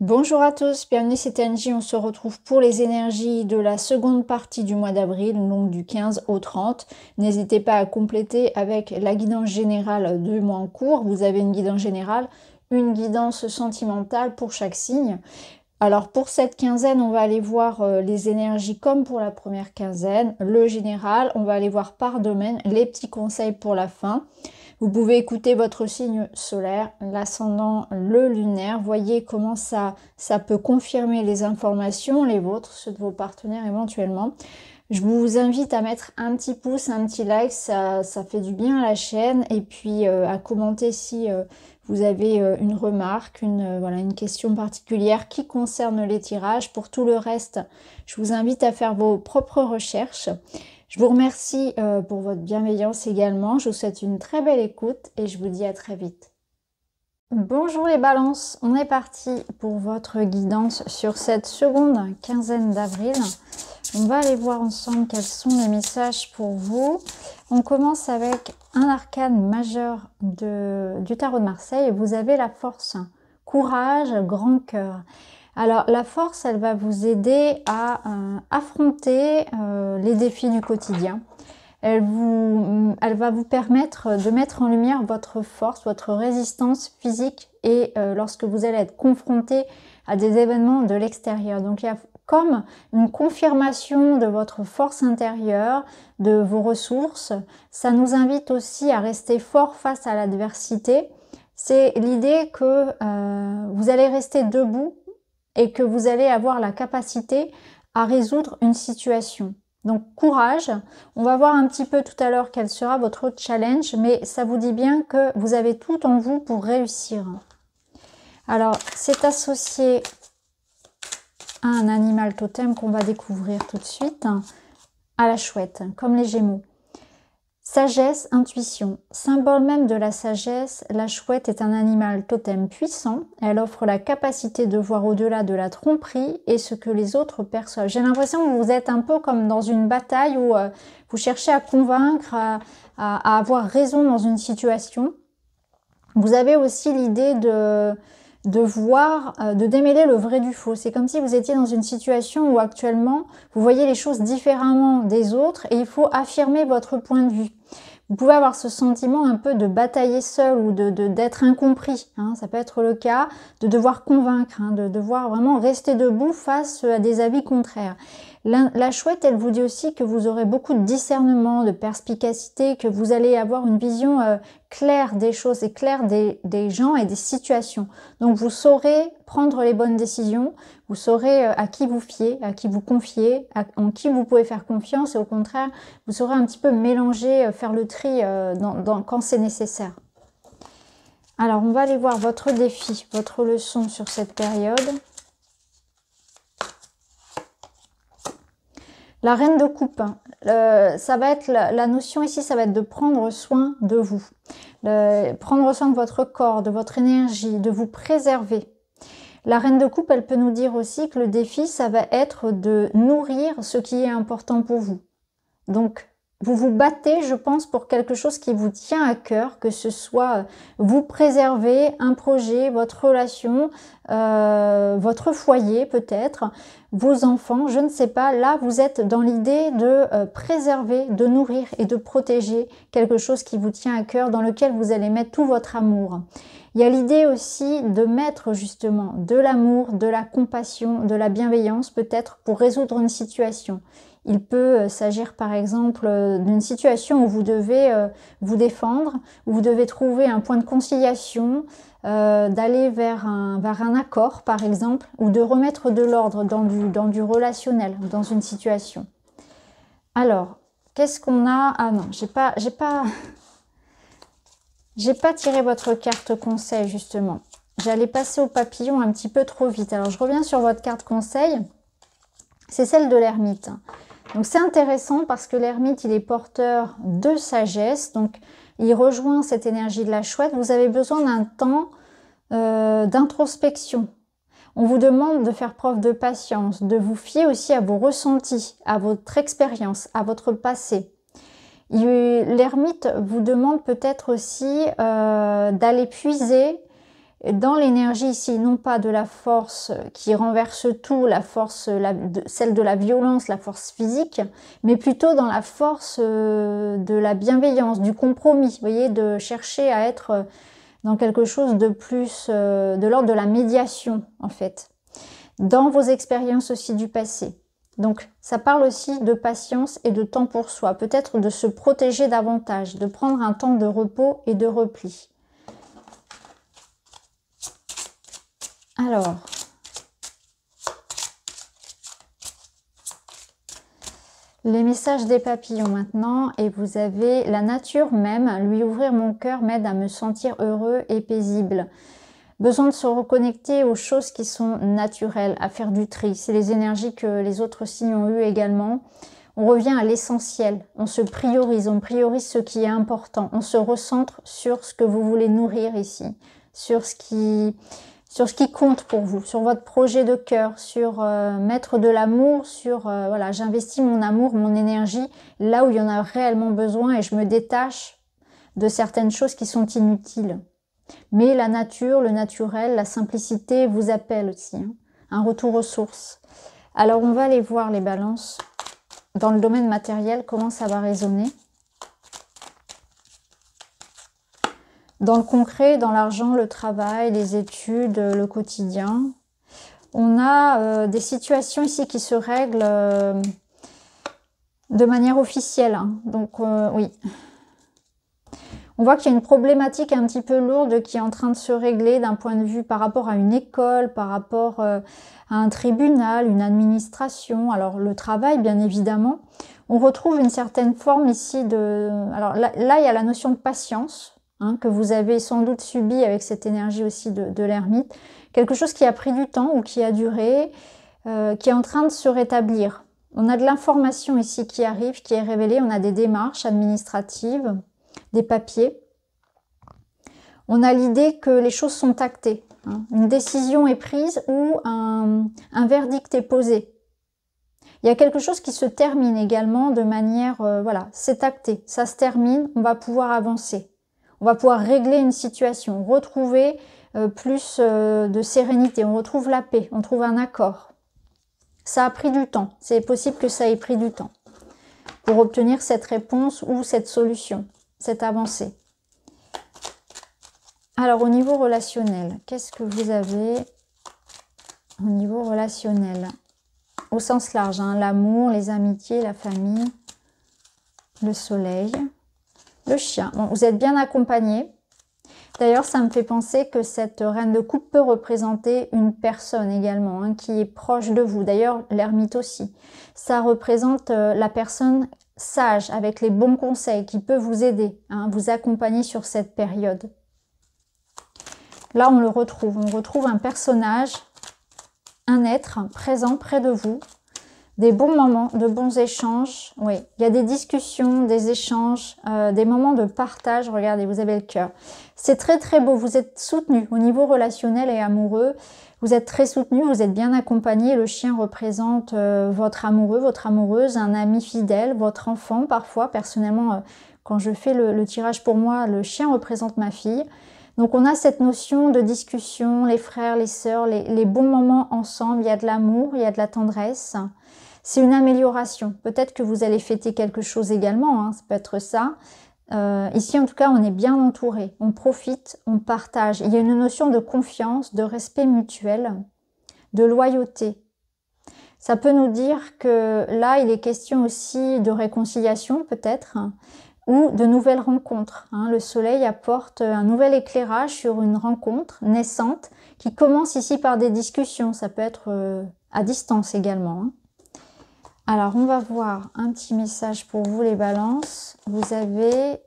Bonjour à tous, bienvenue, c'est Angie. On se retrouve pour les énergies de la seconde partie du mois d'avril, donc du 15 au 30. N'hésitez pas à compléter avec la guidance générale du mois en cours. Vous avez une guidance générale, une guidance sentimentale pour chaque signe. Alors pour cette quinzaine, on va aller voir les énergies comme pour la première quinzaine, le général, on va aller voir par domaine, les petits conseils pour la fin. Vous pouvez écouter votre signe solaire, l'ascendant, le lunaire. Voyez comment ça peut confirmer les informations, les vôtres, ceux de vos partenaires éventuellement. Je vous invite à mettre un petit pouce, un petit like, ça fait du bien à la chaîne. Et puis à commenter si vous avez une remarque, une question particulière qui concerne les tirages. Pour tout le reste, je vous invite à faire vos propres recherches. Je vous remercie pour votre bienveillance également. Je vous souhaite une très belle écoute et je vous dis à très vite. Bonjour les balances, on est parti pour votre guidance sur cette seconde quinzaine d'avril. On va aller voir ensemble quels sont les messages pour vous. On commence avec un arcane majeur du tarot de Marseille. Vous avez la force, courage, grand cœur. Alors la force, elle va vous aider à affronter les défis du quotidien. Elle va vous permettre de mettre en lumière votre force, votre résistance physique et lorsque vous allez être confronté à des événements de l'extérieur. Donc il y a comme une confirmation de votre force intérieure, de vos ressources. Ça nous invite aussi à rester fort face à l'adversité. C'est l'idée que vous allez rester debout et que vous allez avoir la capacité à résoudre une situation. Donc courage, on va voir un petit peu tout à l'heure quel sera votre challenge, mais ça vous dit bien que vous avez tout en vous pour réussir. Alors c'est associé à un animal totem qu'on va découvrir tout de suite, à la chouette, comme les Gémeaux. Sagesse, intuition. Symbole même de la sagesse, la chouette est un animal totem puissant. Elle offre la capacité de voir au-delà de la tromperie et ce que les autres perçoivent. J'ai l'impression que vous êtes un peu comme dans une bataille où vous cherchez à convaincre, à avoir raison dans une situation. Vous avez aussi l'idée de voir, de démêler le vrai du faux. C'est comme si vous étiez dans une situation où actuellement, vous voyez les choses différemment des autres et il faut affirmer votre point de vue. Vous pouvez avoir ce sentiment un peu de batailler seul ou d'être incompris. Hein, ça peut être le cas, de devoir convaincre, hein, de devoir vraiment rester debout face à des avis contraires. La chouette, elle vous dit aussi que vous aurez beaucoup de discernement, de perspicacité, que vous allez avoir une vision claire des choses et claire des gens et des situations. Donc vous saurez prendre les bonnes décisions, vous saurez à qui vous fier, à qui vous confier, en qui vous pouvez faire confiance et au contraire, vous saurez un petit peu mélanger, faire le tri quand c'est nécessaire. Alors on va aller voir votre défi, votre leçon sur cette période. La reine de coupe, ça va être la notion ici, ça va être de prendre soin de vous. Prendre soin de votre corps, de votre énergie, de vous préserver. La reine de coupe, elle peut nous dire aussi que le défi, ça va être de nourrir ce qui est important pour vous. Donc, vous vous battez, je pense, pour quelque chose qui vous tient à cœur, que ce soit vous préserver un projet, votre relation, votre foyer peut-être, vos enfants, je ne sais pas. Là, vous êtes dans l'idée de préserver, de nourrir et de protéger quelque chose qui vous tient à cœur, dans lequel vous allez mettre tout votre amour. Il y a l'idée aussi de mettre justement de l'amour, de la compassion, de la bienveillance peut-être pour résoudre une situation. Il peut s'agir par exemple d'une situation où vous devez vous défendre, où vous devez trouver un point de conciliation, d'aller vers un accord par exemple, ou de remettre de l'ordre dans du relationnel, dans une situation. Alors, qu'est-ce qu'on a? Ah non, j'ai pas tiré votre carte conseil justement. J'allais passer au papillon un petit peu trop vite. Alors je reviens sur votre carte conseil. C'est celle de l'ermite. Donc c'est intéressant parce que l'ermite, il est porteur de sagesse. Donc il rejoint cette énergie de la chouette. Vous avez besoin d'un temps d'introspection. On vous demande de faire preuve de patience, de vous fier aussi à vos ressentis, à votre expérience, à votre passé. L'ermite vous demande peut-être aussi d'aller puiser dans l'énergie ici, non pas de la force qui renverse tout, la force, celle de la violence, la force physique, mais plutôt dans la force de la bienveillance, du compromis, vous voyez, de chercher à être dans quelque chose de plus, de l'ordre de la médiation, en fait, dans vos expériences aussi du passé. Donc, ça parle aussi de patience et de temps pour soi, peut-être de se protéger davantage, de prendre un temps de repos et de repli. Alors, les messages des papillons maintenant, et vous avez la nature même, lui ouvrir mon cœur m'aide à me sentir heureux et paisible. Besoin de se reconnecter aux choses qui sont naturelles, à faire du tri. C'est les énergies que les autres signes ont eues également. On revient à l'essentiel, on se priorise, on priorise ce qui est important. On se recentre sur ce que vous voulez nourrir ici, sur ce qui compte pour vous, sur votre projet de cœur, sur mettre de l'amour, sur voilà, j'investis mon amour, mon énergie là où il y en a réellement besoin et je me détache de certaines choses qui sont inutiles. Mais la nature, le naturel, la simplicité vous appelle aussi, hein, un retour aux sources. Alors on va aller voir les balances dans le domaine matériel, comment ça va résonner. Dans le concret, dans l'argent, le travail, les études, le quotidien, on a des situations ici qui se règlent de manière officielle. Hein. Donc oui, on voit qu'il y a une problématique un petit peu lourde qui est en train de se régler d'un point de vue par rapport à une école, par rapport à un tribunal, une administration. Alors le travail, bien évidemment. On retrouve une certaine forme ici de... Alors là il y a la notion de patience. Hein, que vous avez sans doute subi avec cette énergie aussi de l'ermite. Quelque chose qui a pris du temps ou qui a duré, qui est en train de se rétablir. On a de l'information ici qui arrive, qui est révélée. On a des démarches administratives, des papiers. On a l'idée que les choses sont actées. Hein. Une décision est prise ou un verdict est posé. Il y a quelque chose qui se termine également de manière... voilà, c'est acté, ça se termine, on va pouvoir avancer. On va pouvoir régler une situation, retrouver plus de sérénité, on retrouve la paix, on trouve un accord. Ça a pris du temps, c'est possible que ça ait pris du temps pour obtenir cette réponse ou cette solution, cette avancée. Alors au niveau relationnel, qu'est-ce que vous avez au niveau relationnel? Au sens large, hein, l'amour, les amitiés, la famille, le soleil... Le chien, bon, vous êtes bien accompagné. D'ailleurs, ça me fait penser que cette reine de coupe peut représenter une personne également, hein, qui est proche de vous. D'ailleurs, l'ermite aussi. Ça représente la personne sage, avec les bons conseils, qui peut vous aider, hein, vous accompagner sur cette période. Là, on retrouve un personnage, un être présent près de vous. Des bons moments, de bons échanges, oui. Il y a des discussions, des échanges, des moments de partage. Regardez, vous avez le cœur. C'est très très beau, vous êtes soutenu au niveau relationnel et amoureux. Vous êtes très soutenu, vous êtes bien accompagné. Le chien représente votre amoureux, votre amoureuse, un ami fidèle, votre enfant parfois. Personnellement, quand je fais le tirage pour moi, le chien représente ma fille. Donc on a cette notion de discussion, les frères, les sœurs, les bons moments ensemble. Il y a de l'amour, il y a de la tendresse. C'est une amélioration. Peut-être que vous allez fêter quelque chose également, hein, ça peut être ça. Ici, en tout cas, on est bien entouré. On profite, on partage. Il y a une notion de confiance, de respect mutuel, de loyauté. Ça peut nous dire que là, il est question aussi de réconciliation, peut-être, hein, ou de nouvelles rencontres. Hein. Le soleil apporte un nouvel éclairage sur une rencontre naissante qui commence ici par des discussions. Ça peut être à distance également, hein. Alors, on va voir un petit message pour vous les balances. Vous avez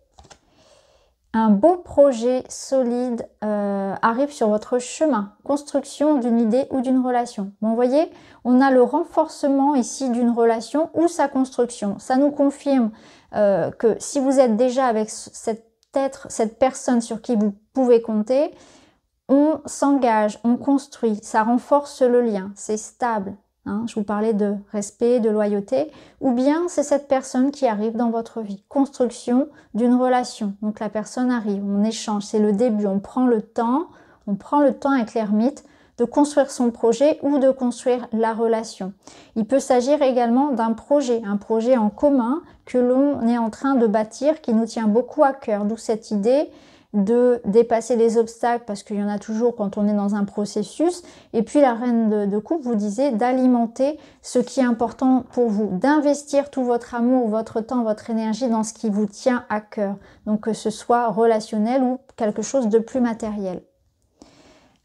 un beau projet solide arrive sur votre chemin. Construction d'une idée ou d'une relation. Bon, vous voyez, on a le renforcement ici d'une relation ou sa construction. Ça nous confirme que si vous êtes déjà avec cette personne sur qui vous pouvez compter, on s'engage, on construit. Ça renforce le lien, c'est stable. Hein, je vous parlais de respect, de loyauté, ou bien c'est cette personne qui arrive dans votre vie. Construction d'une relation. Donc la personne arrive, on échange, c'est le début, on prend le temps, On prend le temps avec l'ermite de construire son projet ou de construire la relation. Il peut s'agir également d'un projet, un projet en commun que l'on est en train de bâtir, qui nous tient beaucoup à cœur. D'où cette idée de dépasser les obstacles, parce qu'il y en a toujours quand on est dans un processus. Et puis la reine de coupe vous disait d'alimenter ce qui est important pour vous, d'investir tout votre amour, votre temps, votre énergie dans ce qui vous tient à cœur. Donc que ce soit relationnel ou quelque chose de plus matériel.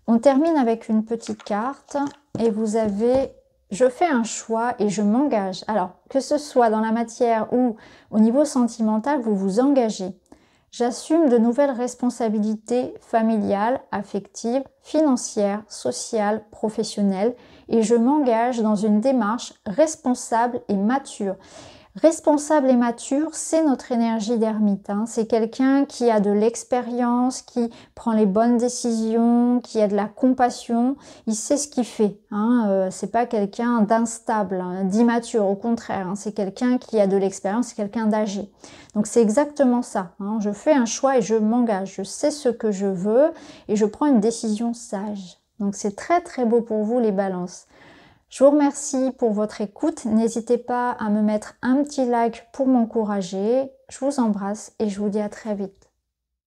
On termine avec une petite carte et vous avez « Je fais un choix et je m'engage ». Alors, que ce soit dans la matière ou au niveau sentimental, vous vous engagez. J'assume de nouvelles responsabilités familiales, affectives, financières, sociales, professionnelles et je m'engage dans une démarche responsable et mature. Responsable et mature, c'est notre énergie d'ermite. C'est quelqu'un qui a de l'expérience, qui prend les bonnes décisions, qui a de la compassion. Il sait ce qu'il fait. C'est pas quelqu'un d'instable, d'immature. Au contraire, c'est quelqu'un qui a de l'expérience, c'est quelqu'un d'âgé. Donc c'est exactement ça. Je fais un choix et je m'engage. Je sais ce que je veux et je prends une décision sage. Donc c'est très très beau pour vous les balances. Je vous remercie pour votre écoute. N'hésitez pas à me mettre un petit like pour m'encourager. Je vous embrasse et je vous dis à très vite.